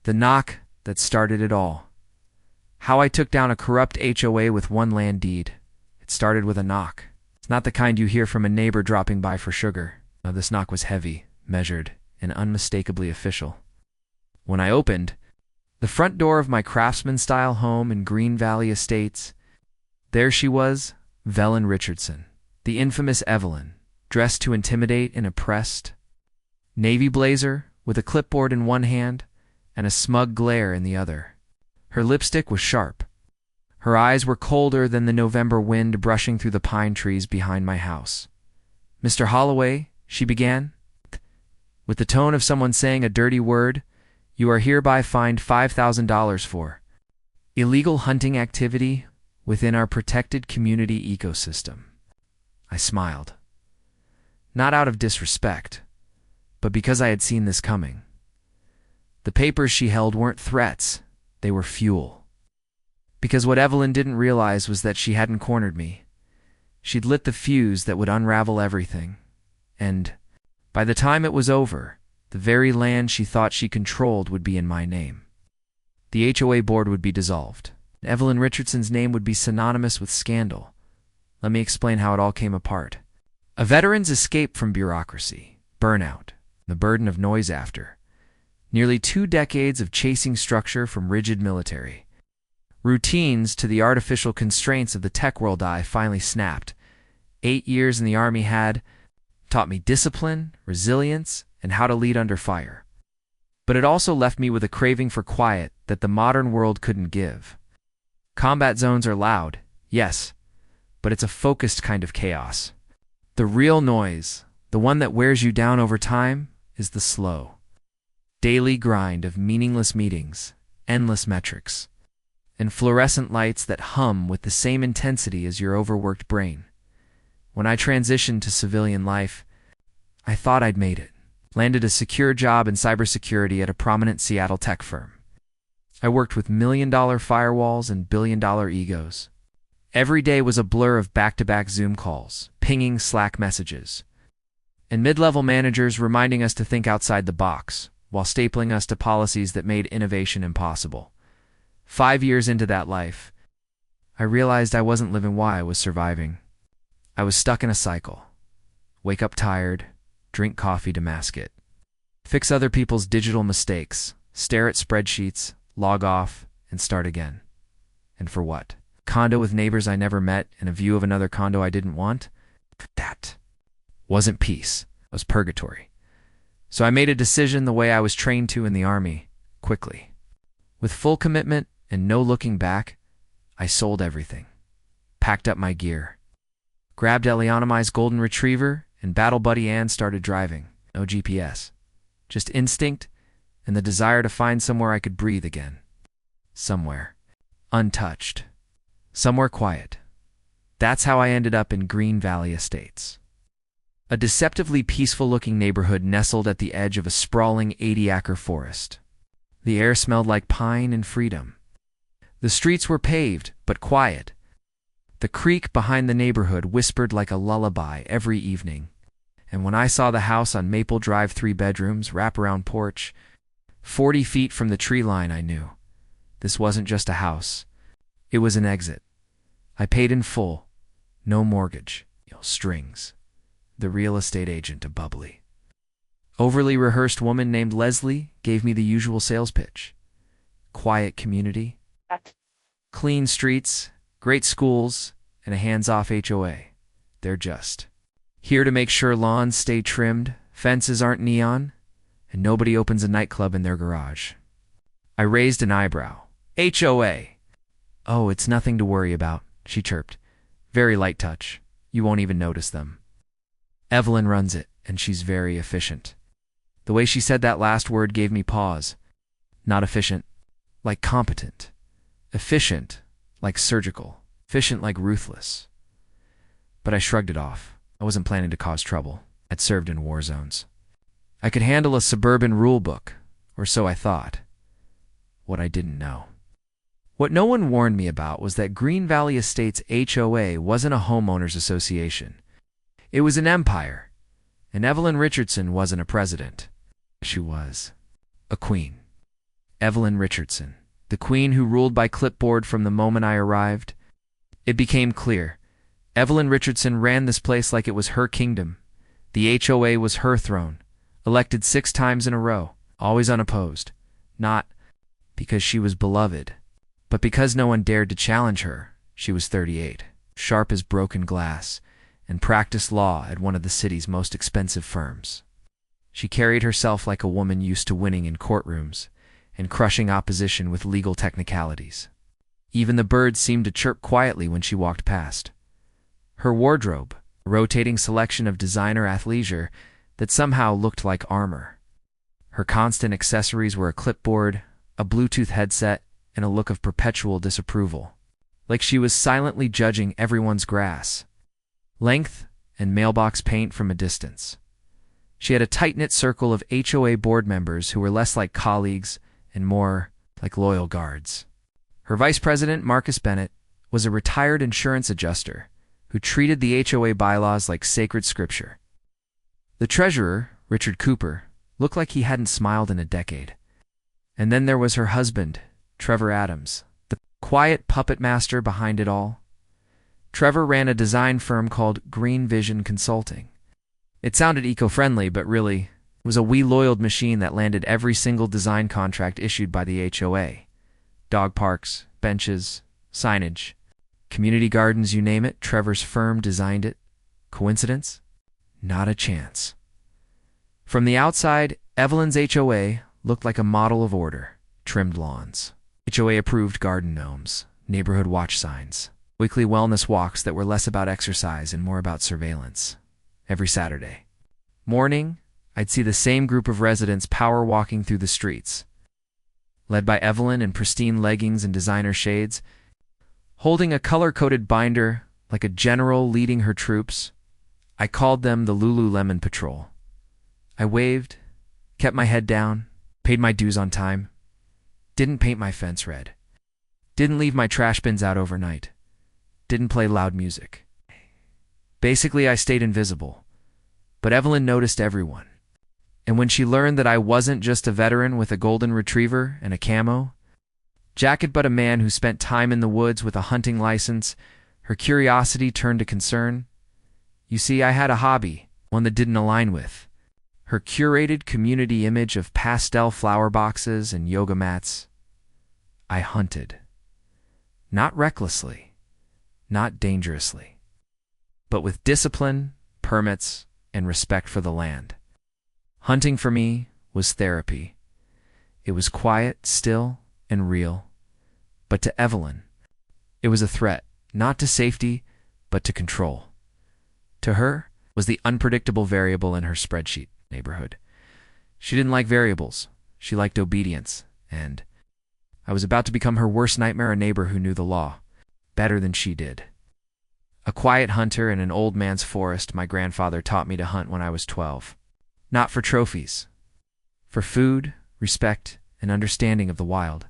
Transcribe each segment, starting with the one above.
The knock that started it all. How I took down a corrupt HOA with one land deed. It started with a knock. It's not the kind you hear from a neighbor dropping by for sugar. No, this knock was heavy, measured, and unmistakably official. When I opened the front door of my craftsman-style home in Green Valley Estates, there she was, Evelyn Richardson, the infamous Evelyn, dressed to intimidate and oppressed. Navy blazer, with a clipboard in one hand and a smug glare in the other. Her lipstick was sharp. Her eyes were colder than the November wind brushing through the pine trees behind my house. "Mr. Holloway," she began, with the tone of someone saying a dirty word, "you are hereby fined $5,000 for illegal hunting activity within our protected community ecosystem." I smiled. Not out of disrespect, but because I had seen this coming. The papers she held weren't threats, they were fuel. Because what Evelyn didn't realize was that she hadn't cornered me. She'd lit the fuse that would unravel everything. And by the time it was over, the very land she thought she controlled would be in my name. The HOA board would be dissolved. Evelyn Richardson's name would be synonymous with scandal. Let me explain how it all came apart. A veteran's escape from bureaucracy, burnout, the burden of noise after. Nearly 2 decades of chasing structure from rigid military. Routines to the artificial constraints of the tech world I finally snapped. 8 years in the Army had taught me discipline, resilience, and how to lead under fire. But it also left me with a craving for quiet that the modern world couldn't give. Combat zones are loud, yes, but it's a focused kind of chaos. The real noise, the one that wears you down over time, is the slow, daily grind of meaningless meetings, endless metrics, and fluorescent lights that hum with the same intensity as your overworked brain. When I transitioned to civilian life, I thought I'd made it. Landed a secure job in cybersecurity at a prominent Seattle tech firm. I worked with million-dollar firewalls and billion-dollar egos. Every day was a blur of back-to-back Zoom calls, pinging Slack messages, and mid-level managers reminding us to think outside the box, while stapling us to policies that made innovation impossible. 5 years into that life, I realized I wasn't living why I was surviving. I was stuck in a cycle. Wake up tired, drink coffee to mask it. Fix other people's digital mistakes, stare at spreadsheets, log off, and start again. And for what? Condo with neighbors I never met and a view of another condo I didn't want? That wasn't peace. It was purgatory. So I made a decision the way I was trained to in the Army, quickly. With full commitment and no looking back, I sold everything. Packed up my gear. Grabbed Elianamai's golden retriever and battle buddy Ann started driving. No GPS. Just instinct and the desire to find somewhere I could breathe again. Somewhere. Untouched. Somewhere quiet. That's how I ended up in Green Valley Estates. A deceptively peaceful-looking neighborhood nestled at the edge of a sprawling 80-acre forest. The air smelled like pine and freedom. The streets were paved, but quiet. The creek behind the neighborhood whispered like a lullaby every evening. And when I saw the house on Maple Drive, 3 bedrooms, wraparound porch, 40 feet from the tree line, I knew. This wasn't just a house. It was an exit. I paid in full. No mortgage. Strings. The real estate agent, a bubbly, overly rehearsed woman named Leslie, gave me the usual sales pitch. Quiet community. Clean streets, great schools, and a hands-off HOA. They're just here to make sure lawns stay trimmed, fences aren't neon, and nobody opens a nightclub in their garage. I raised an eyebrow. HOA. Oh, it's nothing to worry about, she chirped. Very light touch. You won't even notice them. Evelyn runs it, and she's very efficient. The way she said that last word gave me pause. Not efficient, like competent. Efficient, like surgical. Efficient, like ruthless. But I shrugged it off. I wasn't planning to cause trouble. I'd served in war zones. I could handle a suburban rule book, or so I thought. What I didn't know. What no one warned me about was that Green Valley Estates HOA wasn't a homeowners association. It was an empire, and Evelyn Richardson wasn't a president. She was a queen. Evelyn Richardson, the queen who ruled by clipboard from the moment I arrived. It became clear. Evelyn Richardson ran this place like it was her kingdom. The HOA was her throne, elected 6 times in a row, always unopposed. Not because she was beloved, but because no one dared to challenge her. She was 38, sharp as broken glass, and practiced law at one of the city's most expensive firms. She carried herself like a woman used to winning in courtrooms and crushing opposition with legal technicalities. Even the birds seemed to chirp quietly when she walked past. Her wardrobe, a rotating selection of designer athleisure that somehow looked like armor. Her constant accessories were a clipboard, a Bluetooth headset, and a look of perpetual disapproval, like she was silently judging everyone's grass, length, and mailbox paint from a distance. She had a tight-knit circle of HOA board members who were less like colleagues and more like loyal guards. Her vice president, Marcus Bennett, was a retired insurance adjuster who treated the HOA bylaws like sacred scripture. The treasurer, Richard Cooper, looked like he hadn't smiled in a decade. And then there was her husband, Trevor Adams, the quiet puppet master behind it all. Trevor ran a design firm called Green Vision Consulting. It sounded eco-friendly, but really, it was a we-loyaled machine that landed every single design contract issued by the HOA. Dog parks, benches, signage, community gardens, you name it, Trevor's firm designed it. Coincidence? Not a chance. From the outside, Evelyn's HOA looked like a model of order. Trimmed lawns, HOA-approved garden gnomes, neighborhood watch signs, weekly wellness walks that were less about exercise and more about surveillance. Every Saturday morning, I'd see the same group of residents power walking through the streets, led by Evelyn in pristine leggings and designer shades, holding a color-coded binder like a general leading her troops. I called them the Lululemon Patrol. I waved, kept my head down, paid my dues on time, didn't paint my fence red, didn't leave my trash bins out overnight, didn't play loud music. Basically, I stayed invisible. But Evelyn noticed everyone. And when she learned that I wasn't just a veteran with a golden retriever and a camo jacket, but a man who spent time in the woods with a hunting license, her curiosity turned to concern. You see, I had a hobby, one that didn't align with her curated community image of pastel flower boxes and yoga mats. I hunted. Not recklessly, not dangerously, but with discipline, permits, and respect for the land. Hunting for me was therapy. It was quiet, still, and real. But to Evelyn, it was a threat, not to safety, but to control. To her was the unpredictable variable in her spreadsheet neighborhood. She didn't like variables. She liked obedience, and I was about to become her worst nightmare, a neighbor who knew the law better than she did. A quiet hunter in an old man's forest, my grandfather taught me to hunt when I was 12. Not for trophies. For food, respect, and understanding of the wild.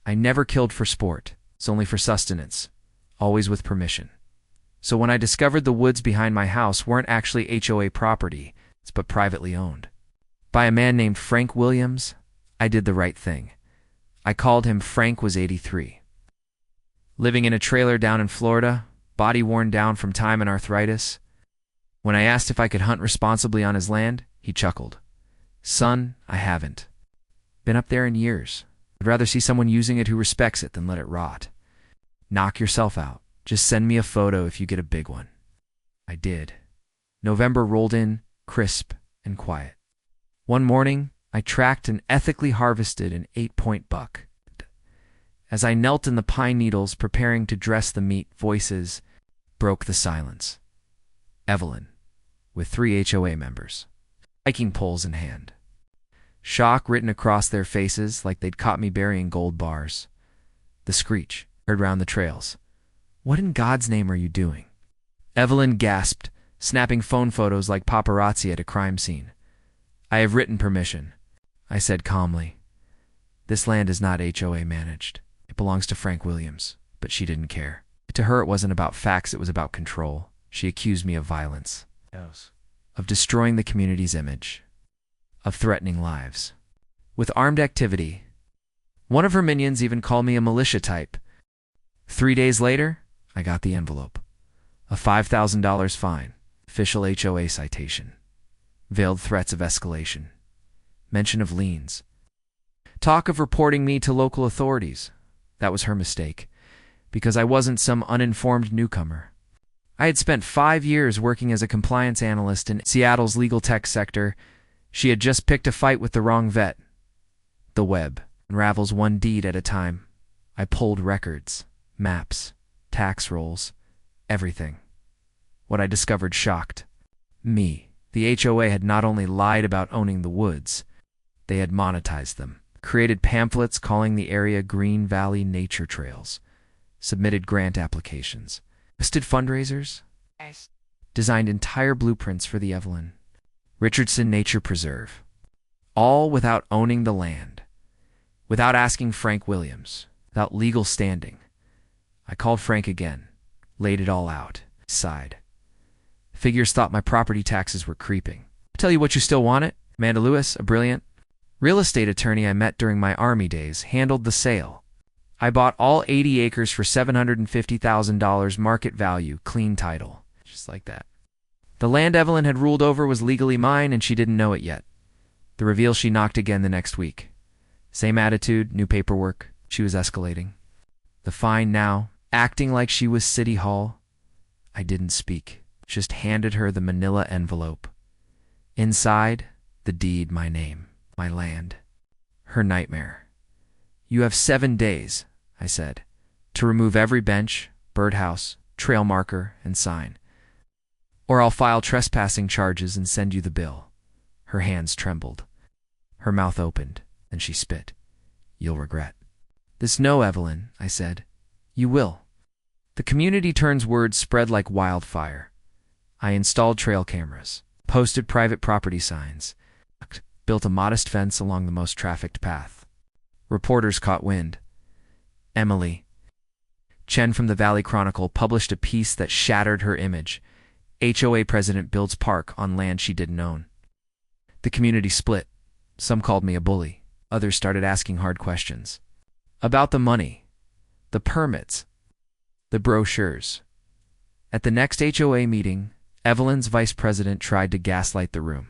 I never killed for sport. It's only for sustenance, always with permission. So when I discovered the woods behind my house weren't actually HOA property, but privately owned by a man named Frank Williams, I did the right thing. I called him. Frank was 83. Living in a trailer down in Florida, body worn down from time and arthritis. When I asked if I could hunt responsibly on his land, he chuckled. Son, I haven't been up there in years. I'd rather see someone using it who respects it than let it rot. Knock yourself out. Just send me a photo if you get a big one. I did. November rolled in, crisp and quiet. One morning, I tracked and ethically harvested an 8-point buck. As I knelt in the pine needles preparing to dress the meat, voices broke the silence. Evelyn, with 3 HOA members, hiking poles in hand. Shock written across their faces like they'd caught me burying gold bars. The screech heard round the trails. What in God's name are you doing? Evelyn gasped, snapping phone photos like paparazzi at a crime scene. I have written permission, I said calmly. This land is not HOA managed. It belongs to Frank Williams, but she didn't care. To her, it wasn't about facts, it was about control. She accused me of violence, of destroying the community's image, of threatening lives. With armed activity, One of her minions even called me a militia type. 3 days later, I got the envelope. A $5,000 fine, official HOA citation, veiled threats of escalation, mention of liens, talk of reporting me to local authorities. That was her mistake, because I wasn't some uninformed newcomer. I had spent 5 years working as a compliance analyst in Seattle's legal tech sector. She had just picked a fight with the wrong vet. The web unravels one deed at a time. I pulled records, maps, tax rolls, everything. What I discovered shocked me. The HOA had not only lied about owning the woods, they had monetized them, created pamphlets calling the area Green Valley Nature Trails, submitted grant applications, listed fundraisers, designed entire blueprints for the Evelyn Richardson Nature Preserve, all without owning the land, without asking Frank Williams, without legal standing. I called Frank again, laid it all out, sighed. Figures thought my property taxes were creeping. Tell you what, you still want it? Amanda Lewis, a brilliant real estate attorney I met during my Army days, handled the sale. I bought all 80 acres for $750,000 market value, clean title. Just like that. The land Evelyn had ruled over was legally mine, and she didn't know it yet. The reveal, she knocked again the next week. Same attitude, new paperwork. She was escalating. The fine now, acting like she was City Hall. I didn't speak, just handed her the manila envelope. Inside, the deed, my name, my land. Her nightmare. You have 7 days, I said, to remove every bench, birdhouse, trail marker, and sign. Or I'll file trespassing charges and send you the bill. Her hands trembled. Her mouth opened, and she spit. You'll regret. This no, Evelyn, I said. You will. The community turns word spread like wildfire. I installed trail cameras, posted private property signs, built a modest fence along the most trafficked path. Reporters caught wind. Emily Chen from the Valley Chronicle published a piece that shattered her image. HOA president builds park on land she didn't own. The community split. Some called me a bully. Others started asking hard questions. About the money, the permits, the brochures. At the next HOA meeting, Evelyn's vice president tried to gaslight the room.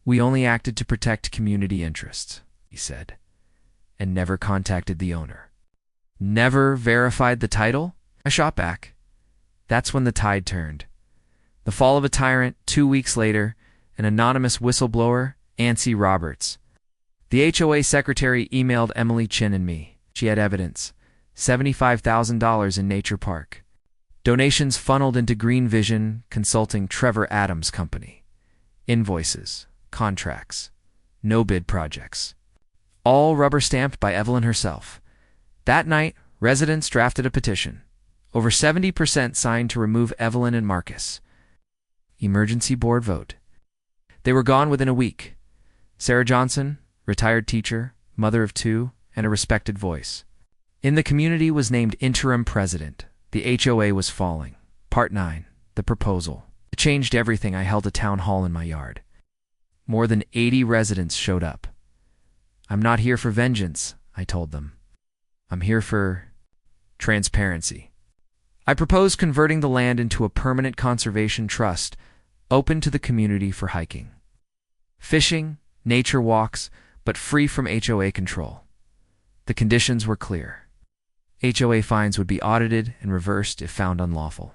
We only acted to protect community interests, he said, and never contacted the owner. Never verified the title? I shot back. That's when the tide turned. The fall of a tyrant, 2 weeks later, an anonymous whistleblower, Ancy Roberts. The HOA secretary emailed Emily Chin and me. She had evidence. $75,000 in Nature Park. Donations funneled into Green Vision Consulting Trevor Adams' company. Invoices, contracts, no-bid projects. All rubber-stamped by Evelyn herself. That night, residents drafted a petition. Over 70% signed to remove Evelyn and Marcus. Emergency board vote. They were gone within a week. Sarah Johnson, retired teacher, mother of 2, and a respected voice. In the community was named interim president. The HOA was falling. Part 9. The proposal. It changed everything. I held a town hall in my yard. More than 80 residents showed up. I'm not here for vengeance, I told them. I'm here for transparency. I proposed converting the land into a permanent conservation trust, open to the community for hiking, fishing, nature walks, but free from HOA control. The conditions were clear. HOA fines would be audited and reversed if found unlawful.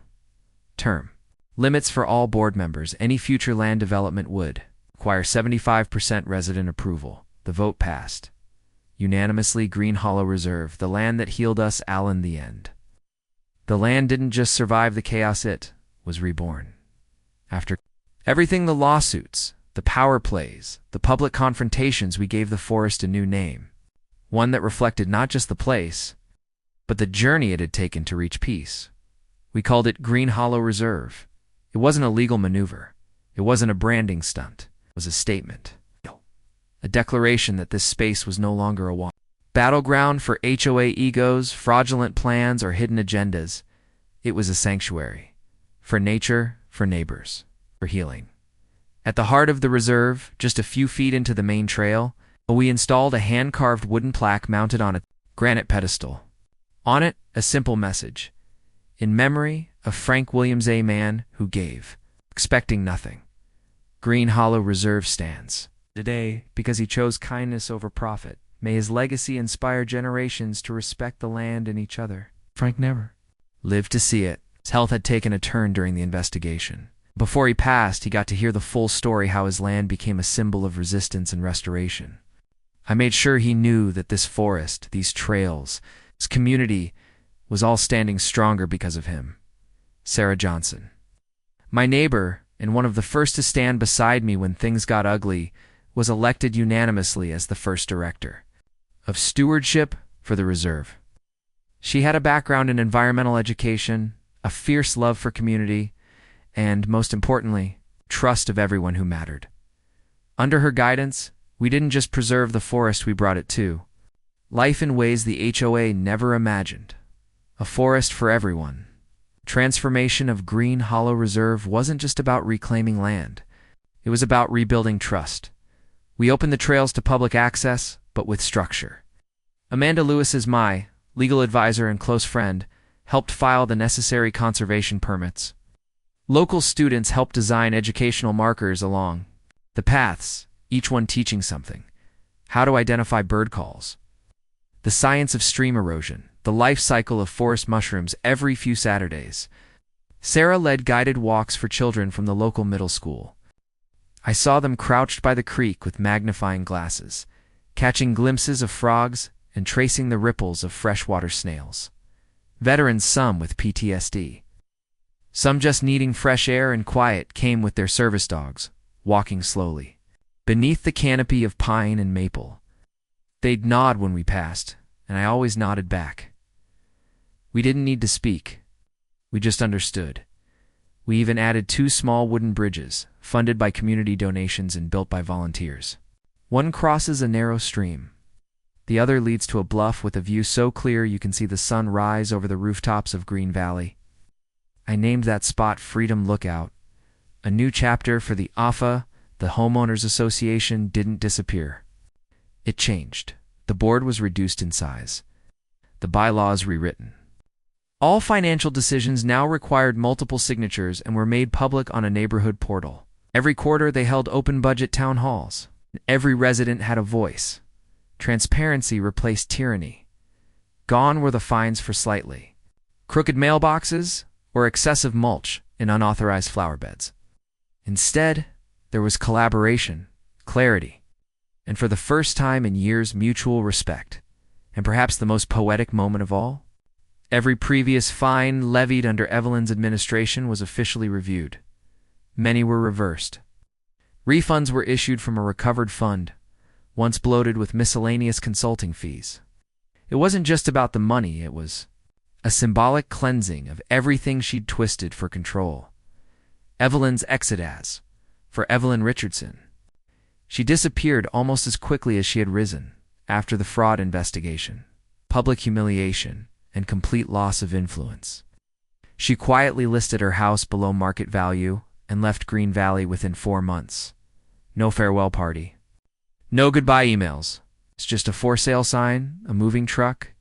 Term. Limits for all board members. Any future land development would require 75% resident approval. The vote passed. Unanimously, Green Hollow Reserve, the land that healed us, Allen, the end. The land didn't just survive the chaos, it was reborn. After everything, the lawsuits, the power plays, the public confrontations, we gave the forest a new name. One that reflected not just the place, but the journey it had taken to reach peace. We called it Green Hollow Reserve. It wasn't a legal maneuver. It wasn't a branding stunt. It was a statement. A declaration that this space was no longer a battleground for HOA egos, fraudulent plans, or hidden agendas. It was a sanctuary. For nature, for neighbors, for healing. At the heart of the reserve, just a few feet into the main trail, We installed a hand-carved wooden plaque mounted on a granite pedestal. On it, a simple message: in memory of Frank Williams, a man who gave, expecting nothing. Green Hollow Reserve stands today because he chose kindness over profit. May his legacy inspire generations to respect the land and each other. Frank never lived to see it. His health had taken a turn during the investigation. Before he passed, he got to hear the full story, how his land became a symbol of resistance and restoration. I made sure he knew that this forest, these trails, this community was all standing stronger because of him. Sarah Johnson. My neighbor, and one of the first to stand beside me when things got ugly, was elected unanimously as the first director of stewardship for the reserve. She had a background in environmental education, a fierce love for community, and, most importantly, trust of everyone who mattered. Under her guidance, we didn't just preserve the forest, we brought it to life in ways the HOA never imagined. A forest for everyone. Transformation of Green Hollow Reserve wasn't just about reclaiming land. It was about rebuilding trust. We opened the trails to public access, but with structure. Amanda Lewis is my legal advisor and close friend, helped file the necessary conservation permits. Local students helped design educational markers along the paths, each one teaching something. How to identify bird calls, the science of stream erosion, the life cycle of forest mushrooms every few Saturdays. Sarah led guided walks for children from the local middle school. I saw them crouched by the creek with magnifying glasses, catching glimpses of frogs and tracing the ripples of freshwater snails. Veterans, some with PTSD, some just needing fresh air and quiet, came with their service dogs, walking slowly beneath the canopy of pine and maple. They'd nod when we passed, and I always nodded back. We didn't need to speak. We just understood. We even added 2 small wooden bridges, funded by community donations and built by volunteers. One crosses a narrow stream. The other leads to a bluff with a view so clear you can see the sun rise over the rooftops of Green Valley. I named that spot Freedom Lookout. A new chapter for the HOA, the Homeowners Association, didn't disappear. It changed. The board was reduced in size. The bylaws rewritten. All financial decisions now required multiple signatures and were made public on a neighborhood portal. Every quarter they held open budget town halls. Every resident had a voice. Transparency replaced tyranny. Gone were the fines for slightly crooked mailboxes or excessive mulch in unauthorized flower beds. Instead, there was collaboration, clarity, and for the first time in years, mutual respect. And perhaps the most poetic moment of all? Every previous fine levied under Evelyn's administration was officially reviewed. Many were reversed. Refunds were issued from a recovered fund, once bloated with miscellaneous consulting fees. It wasn't just about the money, it was a symbolic cleansing of everything she'd twisted for control. Evelyn's exodus for Evelyn Richardson. She disappeared almost as quickly as she had risen after the fraud investigation, public humiliation, and complete loss of influence. She quietly listed her house below market value and left Green Valley within 4 months. No farewell party. No goodbye emails. It's just a for sale sign, a moving truck,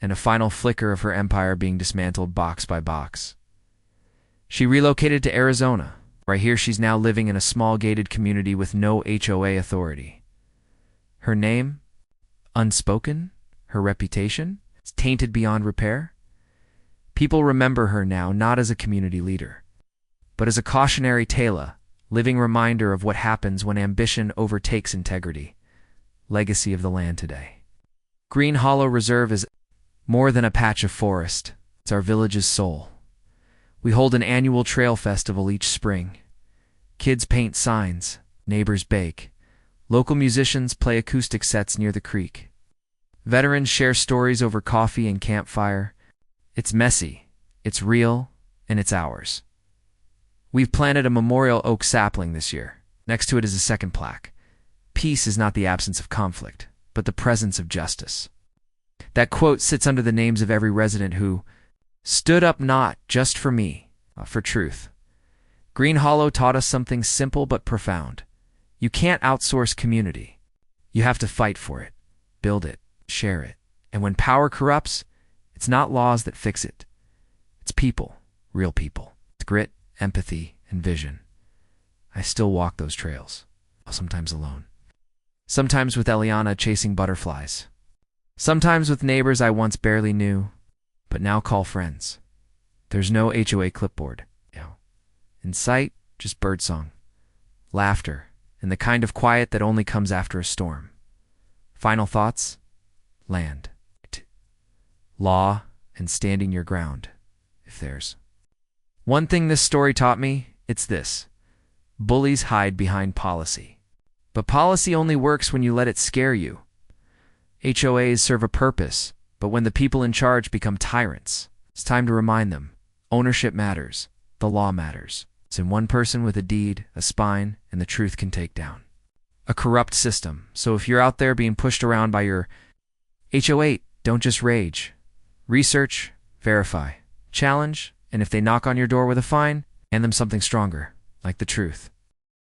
and a final flicker of her empire being dismantled box by box. She relocated to Arizona. Right here she's now living in a small gated community with no HOA authority. Her name? Unspoken? Her reputation? It's tainted beyond repair? People remember her now not as a community leader, but as a cautionary tale, living reminder of what happens when ambition overtakes integrity. Legacy of the land today. Green Hollow Reserve is more than a patch of forest. It's our village's soul. We hold an annual trail festival each spring. Kids paint signs, neighbors bake. Local musicians play acoustic sets near the creek. Veterans share stories over coffee and campfire. It's messy, it's real, and it's ours. We've planted a memorial oak sapling this year. Next to it is a second plaque. Peace is not the absence of conflict, but the presence of justice. That quote sits under the names of every resident who stood up not just for me, for truth. Green Hollow taught us something simple but profound. You can't outsource community. You have to fight for it, build it, share it. And when power corrupts, it's not laws that fix it. It's people, real people. It's grit, empathy, and vision. I still walk those trails, sometimes alone. Sometimes with Eliana chasing butterflies. Sometimes with neighbors I once barely knew, but now call friends. There's no HOA clipboard. In sight, just birdsong, laughter, and the kind of quiet that only comes after a storm. Final thoughts? Land. Law and standing your ground, if there's. One thing this story taught me, it's this. Bullies hide behind policy. But policy only works when you let it scare you. HOAs serve a purpose, but when the people in charge become tyrants, it's time to remind them. Ownership matters. The law matters. It's in one person with a deed, a spine, and the truth can take down. A corrupt system. So if you're out there being pushed around by your HOA, don't just rage. Research, verify, challenge, and if they knock on your door with a fine, hand them something stronger, like the truth.